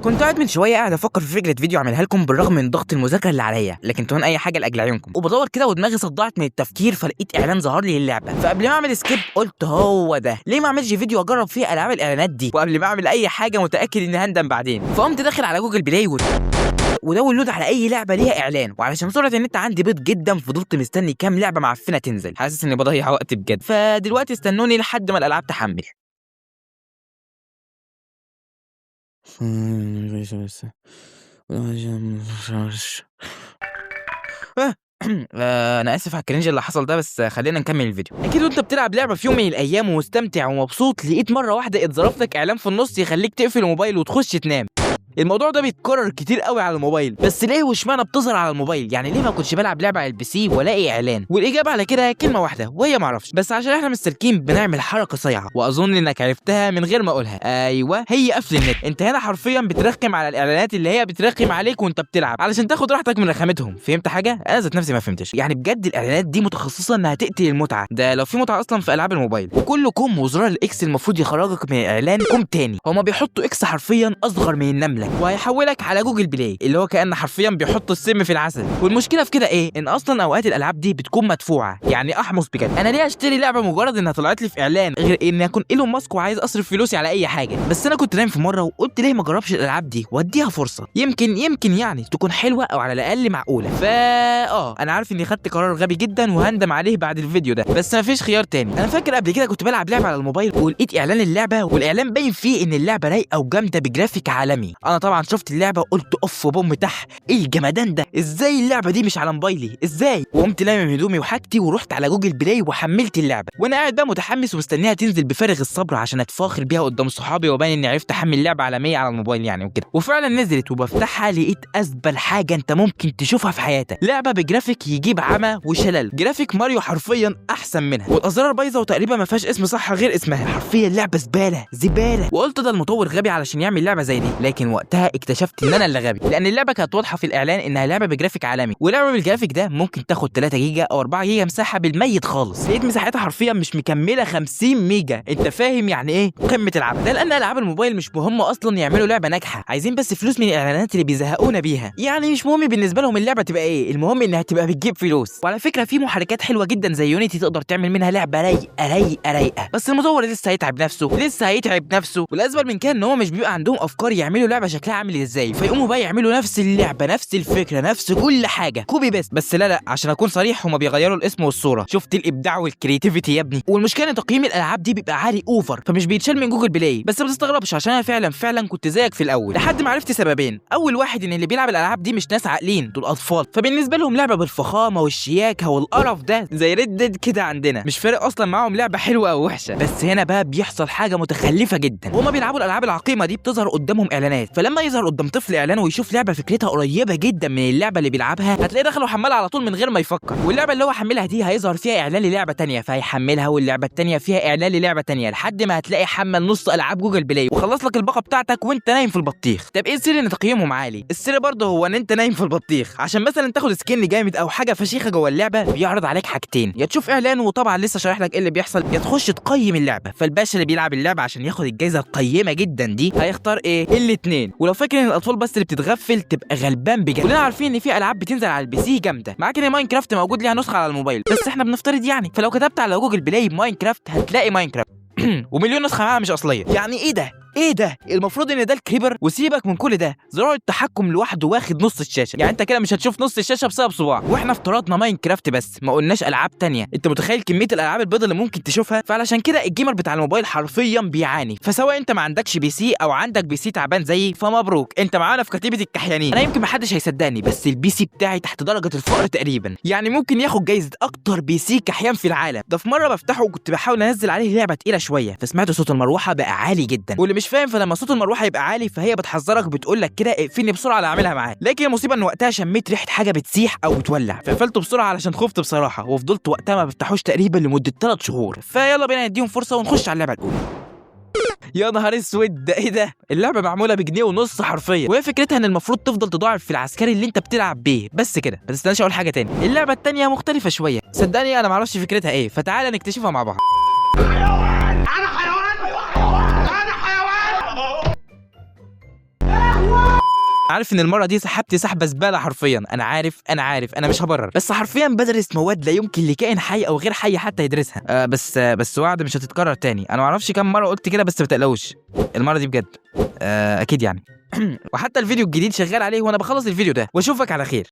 كنت قاعد من شويه قاعد افكر في فكره فيديو اعملها لكم بالرغم من ضغط المذاكره اللي عليا، لكن تهون اي حاجه لاجل عيونكم. وبدور كده ودماغي صدعت من التفكير، فلقيت اعلان ظهر لي للعبه. فقبل ما اعمل سكيب قلت هو ده، ليه ما اعملش فيديو اجرب فيه العاب الاعلانات دي، وقبل ما اعمل اي حاجه متاكد اني هندم بعدين. فقمت داخل على جوجل بلاي وداونلود على اي لعبه ليها اعلان، وعلشان سرعه النت عندي بيض جدا فضلت مستني كام لعبه معفنه تنزل، حاسس اني بضيع وقت بجد. فدلوقتي استنوني لحد ما الالعاب تحمل. انا اسف على الكرنج اللي حصل ده، بس خلينا نكمل الفيديو. اكيد وانت بتلعب لعبه في يوم من الايام ومستمتع ومبسوط، لقيت مره واحده اتظرف لك اعلان في النص يخليك تقفل الموبايل وتخش تنام. الموضوع ده بيتكرر كتير قوي على الموبايل، بس ليه واشمعنى بتظهر على الموبايل؟ يعني ليه ما كنتش بلعب لعبه على البي سي والاقي اعلان؟ والاجابه على كده كلمه واحده وهي ما اعرفش، بس عشان احنا مستلكين بنعمل حركه صايعه واظن انك عرفتها من غير ما اقولها. ايوه، هي قفل النت. انت هنا حرفيا بترخم على الاعلانات اللي هي بترخم عليك وانت بتلعب علشان تاخد راحتك من رخامتهم. فهمت حاجه؟ انا ذات نفسي ما فهمتش. يعني بجد الاعلانات دي متخصصه انها تقتل المتعه، ده لو في متعه اصلا في العاب الموبايل. وكل كوم وزرار الاكس المفروض يخرجك من الاعلان كوم تاني. هما بيحطوا اكس حرفيا اصغر من النمله وهيحولك على جوجل بلاي، اللي هو كأن حرفيا بيحط السم في العسل. والمشكله في كده ايه؟ ان اصلا اوقات الالعاب دي بتكون مدفوعه، يعني احمص بجد. انا ليه اشتري لعبه مجرد انها طلعت لي في اعلان، غير اني اكون ايلون ماسك وعايز اصرف فلوسي على اي حاجه؟ بس انا كنت نايم في مره وقلت ليه ما اجربش الالعاب دي واديها فرصه، يمكن يعني تكون حلوه او على الاقل معقوله. انا عارف اني خدت قرار غبي جدا وهندم عليه بعد الفيديو ده، بس مفيش خيار تاني. انا فاكر قبل كده كنت بلعب لعبه على الموبايل ولقيت اعلان اللعبه، والاعلان باين فيه ان اللعبه رايقه وجامده بجرافيك عالمي. انا طبعا شفت اللعبه وقلت اوف بوم تح، ايه الجمدان ده؟ ازاي اللعبه دي مش على موبايلي؟ ازاي؟ وقمت لامم هدومي وحاجتي ورحت على جوجل بلاي وحملت اللعبه، وانا قاعد بقى متحمس ومستنيها تنزل بفارغ الصبر عشان اتفاخر بيها قدام صحابي وباين اني عرفت احمل لعبه عالميه على الموبايل يعني وكده. وفعلا نزلت وبفتحها لقيت ازبل حاجه انت ممكن تشوفها في حياتك، لعبه بجرافيك يجيب عمى وشلل، جرافيك ماريو حرفيا احسن منها، والازرار بايظه وتقريبا ما فيهاش اسم صح غير اسمها. حرفيا لعبه زباله. وقلت ده المطور غبي علشان يعمل لعبه زي دي، لكن وقتها اكتشفت ان انا اللي غبي، لان اللعبه كانت واضحه في الاعلان انها لعبه بجرافيك عالمي، ولعبه بالجرافيك ده ممكن تاخد 3 جيجا او 4 جيجا مساحه بالميت خالص. لقيت مساحتها حرفيا مش مكمله 50 ميجا. انت فاهم يعني ايه قمه العبث ده؟ لان العاب الموبايل مش مهم اصلا يعملوا لعبه ناجحه، عايزين بس فلوس من الاعلانات اللي بيزهقونا بيها. يعني مش مهم بالنسبه لهم اللعبه تبقى ايه، المهم انها تبقى بتجيب فلوس. وعلى فكره في محركات حلوه جدا زي يونيتي تقدر تعمل منها لعبه رايقه، بس المطور لسه هيتعب نفسه. والازبل من كده ان هو مش بيبقى عندهم افكار يعملوا لعبه شكلها عامل ازاي، فيقوموا بقى يعملوا نفس اللعبه نفس الفكره نفس كل حاجه كوبي بس لا عشان اكون صريح هما بيغيروا الاسم والصوره. شفت الابداع والكرياتيفيتي يا ابني؟ والمشكله ان تقييم الالعاب دي بيبقى عالي اوفر، فمش بيتشال من جوجل بلاي. بس ما تستغربش عشان انا فعلا كنت زيك في الاول، لحد ما عرفت سببين. اول واحد ان اللي بيلعب الالعاب دي مش ناس عاقلين، دول اطفال، فبالنسبه لهم لعبه بالفخامه والشياكه والقرف ده زي ريد ديد كده عندنا، مش فارق اصلا معاهم لعبه حلوه او وحشه. بس هنا بقى بيحصل حاجه متخلفه جدا، وهما بيلعبوا الالعاب العقيمه دي بتظهر قدامهم اعلانات، فلما يظهر قدام طفل اعلان ويشوف لعبه فكرتها قريبه جدا من اللعبه اللي بيلعبها، هتلاقيه دخل وحملها على طول من غير ما يفكر. واللعبه اللي هو حملها دي هيظهر فيها اعلان للعبه تانية، فهيحملها، واللعبه التانية فيها اعلان للعبه تانية، لحد ما هتلاقي حمل نص العاب جوجل بلاي وخلص لك الباقه بتاعتك وانت نايم في البطيخ. طب ايه السر ان تقييمهم عالي؟ السر برضه هو ان انت نايم في البطيخ. عشان مثلا تاخد سكين جامد او حاجه فشيخه جوه اللعبه، بيعرض عليك حاجتين: يا تشوف اعلان وطبعا لسه شارح لك ايه اللي بيحصل، يا تخش تقيم اللعبه. فالباشا اللي بيلعب اللعبه عشان ياخد الجائزه القيمه جدا دي هيختار ايه؟ الاثنين. ولو فاكر ان الاطفال بس اللي بتتغفل تبقى غلبان بجد. كلنا عارفين ان في العاب بتنزل على البي سي جامده، معاك ان ماينكرافت موجود ليها نسخه على الموبايل، بس احنا بنفترض يعني. فلو كتبت على جوجل بلاي ماينكرافت هتلاقي ماينكرافت ومليون نسخه معاها مش اصليه. يعني ايه ده؟ المفروض ان ده الكريبر. وسيبك من كل ده، زرار التحكم لوحده واخد نص الشاشه، يعني انت كده مش هتشوف نص الشاشه بسبب صباع. واحنا افترضنا ماينكرافت بس، ما قلناش العاب تانية. انت متخيل كميه الالعاب البيضاء اللي ممكن تشوفها؟ فعلشان كده الجيمر بتاع الموبايل حرفيا بيعاني. فسواء انت ما عندكش بي سي او عندك بي سي تعبان زيي، فمبروك انت معانا في كتيبه الكحيانين. انا يمكن محدش هيصدقني، بس البي سي بتاعي تحت درجه الفقر تقريبا، يعني ممكن ياخد جايزه اكتر بي سي كحيان في العالم. ده في مره بفتحه وكنت بحاول انزل عليه لعبه تقيله شويه، فسمعت صوت المروحه بقى عالي جدا. واللي مش فاهم، فلما صوت المروحه يبقى عالي فهي بتحذرك بتقول لك كده اقفلني بسرعه اللي اعملها معاك. لكن المصيبه ان وقتها شميت ريحه حاجه بتسيح او بتولع، فقفلته بسرعه علشان خفت بصراحه، وفضلت وقتها ما بفتحوش تقريبا لمده 3 شهور. فيلا بينا نديهم فرصه ونخش على اللعبه الاولى. يا نهار اسود، ده ايه ده؟ اللعبه معموله بجنيه ونص حرفيا، وهي فكرتها ان المفروض تفضل تضاعف في العسكري اللي انت بتلعب بيه بس كده. ما تستناش اقول حاجه تاني، اللعبه التانيه مختلفه شويه، صدقني انا ما اعرفش فكرتها ايه، فتعالى نكتشفها مع بعض. انا حيوان عارف ان المره دي سحبت سحبه زباله حرفيا، انا عارف انا مش هبرر، بس حرفيا بدرس مواد لا يمكن لكائن حي او غير حي حتى يدرسها. بس وعد مش هتتكرر تاني. انا معرفش كام مره قلت كده، بس ما تقلقوش المره دي بجد. اكيد يعني. وحتى الفيديو الجديد شغال عليه وانا بخلص الفيديو ده، واشوفك على خير.